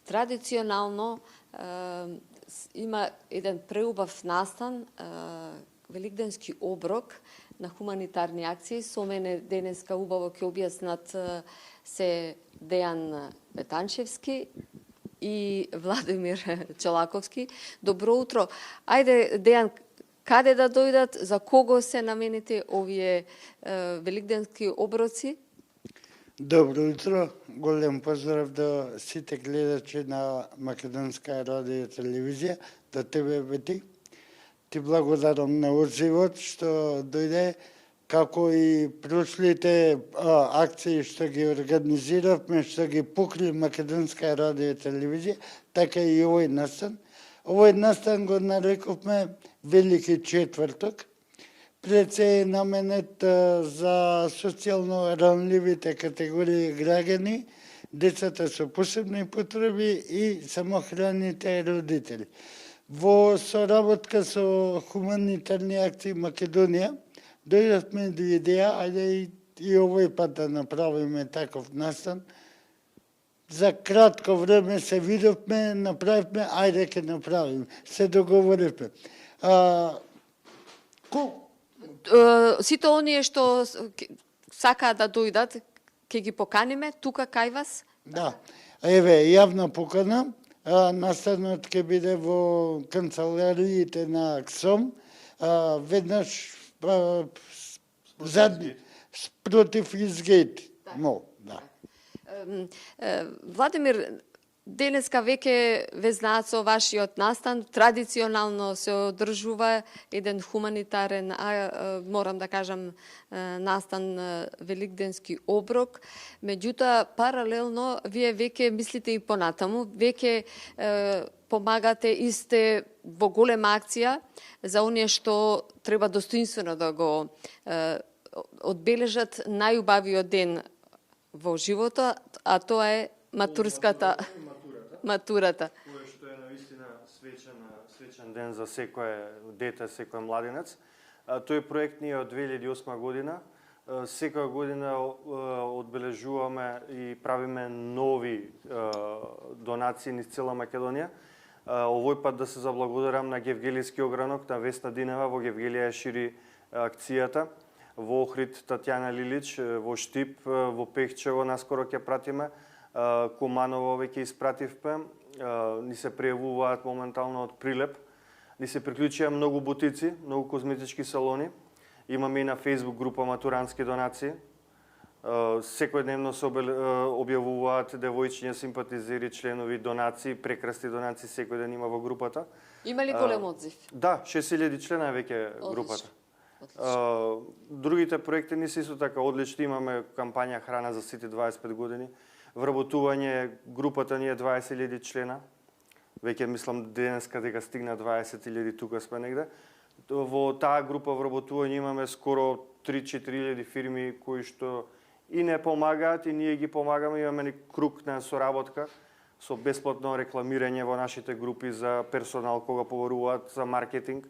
Традиционално има еден преубав настан, Великденски оброк на хуманитарни акции. Со мене денеска убаво ќе објаснат се Дејан Петанчевски и Владимир Челаковски. Добро утро. Ајде, Дејан, каде да дојдат, за кого се наменети овие великденски оброци? Добро утро, голем поздрав до сите гледачи на Македонска радио и телевизија, до тебе, Бети. Ти благодарам на одзивот што дојде, како и прошлите акции што ги организиравме, што ги покри Македонска радио и телевизија, така и овој настан. Овој настан го нарековме Велики четврток. Пред се е наменет за социјално ранливите категории граѓани, децата со посебни потреби и самохраните родители. Во соработка со хуманитарни акции Македонија, дојдовме до идеја, ајде и овој пат да направиме таков настан. За кратко време се видовме, направивме, ајде ќе направиме. Се договоривме. Сите оние што сакаат да дојдат, ќе ги поканиме тука кај вас? Да. Еве, јавна покана. Настанот ќе биде во канцелариите на КСОМ, веднаш против Изгейт. Да. Владимир, денеска веќе ве знаат со вашиот настан, традиционално се одржува еден хуманитарен, морам да кажам, настан Великденски оброк. Меѓутоа, паралелно, вие веќе мислите и понатаму, веќе помагате и сте во голема акција за оние што треба достоинствено да го одбележат најубавиот ден во животот, а тоа е матурата. Кој што е навистина свечен ден за секое дете, секој младенец. Тој проект ние од 2008 година. Секоја година одбележуваме и правиме нови донации низ цела Македонија. Овој пат да се заблагодарам на Гевгелијски огранок, на Весна Динева, во Гевгелија шири акцијата. Во Охрид Татјана Лилич, во Штип, во Пехчево наскоро ќе пратиме. Куманово веќе испративме, ни се пријавуваат моментално од Прилеп. Ни се приклучија многу бутици, многу козметички салони. Имаме и на Facebook група матурански донации. Секојдневно се објавуваат девојчиња, симпатизери, членови, донации, прекрасни донации секој ден има во групата. Има ли голем одзив? Да, 6000 члена веќе групата. Другите проекти не се исто така одлични. Имаме кампања Храна за сите 25 години. Вработување, групата ни е 20.000 члена. Веќе мислам денеска дека стигна 20.000, тука сме негде. Во таа група вработување имаме скоро 3-4.000 фирми кои што и не помагаат и ние ги помагаме. Имаме ни круг на соработка со бесплатно рекламирање во нашите групи за персонал кога поверуваат за маркетинг.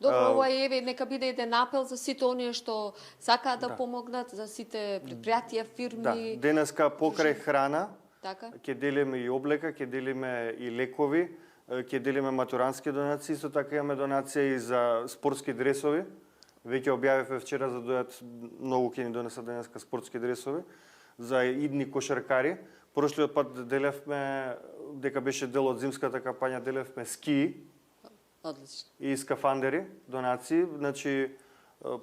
Добро, ова еве нека биде еден апел за сите оние што сакаат да помогнат, за сите предпријатија, фирми. Да, денеска покрај храна, така, ќе делиме и облека, ќе делиме и лекови, ќе делиме матурански донации, исто така имаме донација и за спортски дресови. Веќе објавивме вчера за дојат многу ќе ни донесат денеска спортски дресови за идни кошаркари. Прошлиот пат делевме, дека беше дел од зимската кампања, делевме скии. Одлично. И скафандери, донации, значи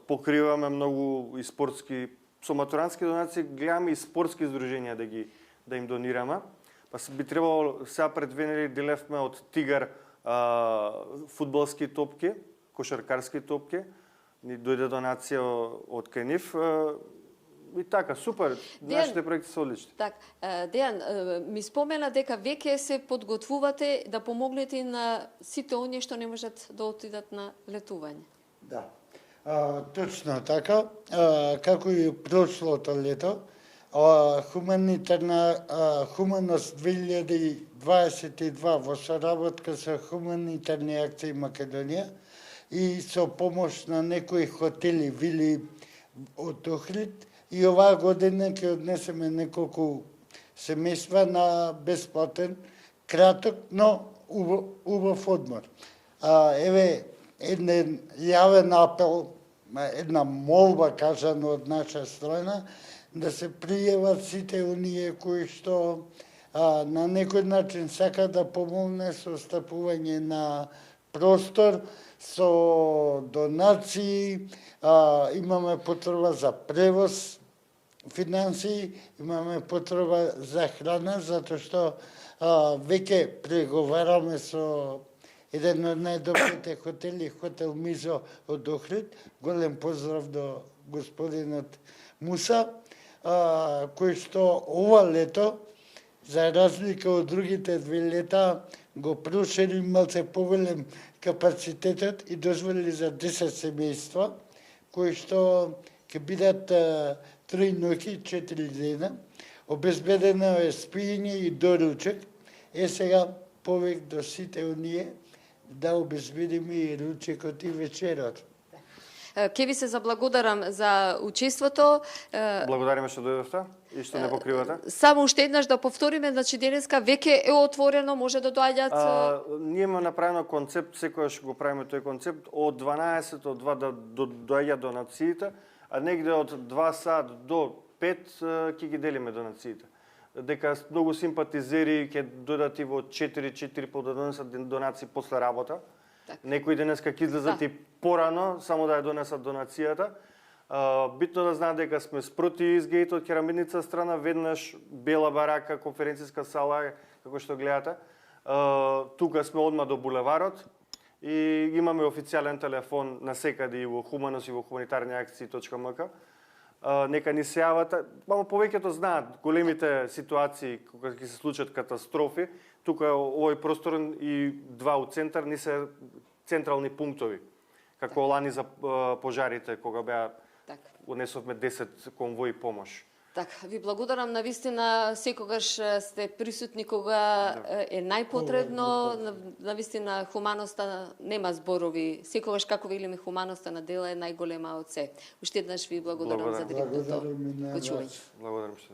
покриваме многу и спортски, со матурански донации гледаме и спортски издруженија да им донираме. Па би требало, сега пред 2 недели делевме од Тигар фудбалски топки, кошаркарски топки, ни дојде донација од кај нив. И така, супер, нашите проекти се одлични. Так, Дејан, ми спомена дека веќе се подготвувате да помогнете на сите оние што не можат да отидат на летување. Да, точно така. Како и прошлото лето, Хуманост 2022 во соработка со хуманитарни акции Македонија и со помош на некои хотели, вили од Охрид, и оваа година ќе однесеме неколку семејства на бесплатен краток, но убав одмор. Еве, еден јавен апел, една молба кажана од наша страна, да се пријават сите оние кои што на некој начин сака да помогне со стапување на простор, со донации, имаме потреба за превоз, финансии, имаме потреба за храна, затоа што веќе преговараме со еден од најдобрите хотели, хотел Мизо од Охрид. Голем поздрав до господинот Муса, кој што ова лето, за разлика од другите 2 лета, го прошири малце поголем капацитетот и дозволи за 10 семејства, кои што ќе бидат 3 ноќи, 4 дена. Обезбедено е спиење и доручек. Сега повеќе до сите оние да обезбедиме и ручекот и вечерот. Ке ви се заблагодарам за учеството. Благодариме што дојдовте и што не покривате. Само уште еднаш да повториме, значи денеска веќе е отворено, може да доаѓаат. Ние имаме направено концепт, секојаш го правиме тој концепт, од 12 од 2 да доаѓаат донациите, а негде од 2 сат до 5 ќе ги делиме донациите. Дека многу симпатизери ќе дојдат и во 4 по да донесат донации после работа. Некои денеска ќе излезат и порано, само да ја донесат донацијата. Битно да знаат дека сме спроти изгејт од керамидница страна, веднаш бела барака, конференцијска сала, како што гледате. Тука сме одма до булеварот и имаме официјален телефон на секаде и во Хуманос и во humanitarniakции.mk. Нека ни се јават, мамо повеќето знаат големите ситуации кога ќе се случат катастрофи. Тука овој простор и 2 у центар ни се централни пунктови. Како лани за пожарите кога беа унесовме 10 конвои помош. Ви благодарам, навистина секогаш сте присутни кога е најпотребно, навистина хуманоста нема зборови. Секогаш како велиме хуманоста на дела е најголема од се. Уште еднаш ви благодарам за директното почување. Благодарам што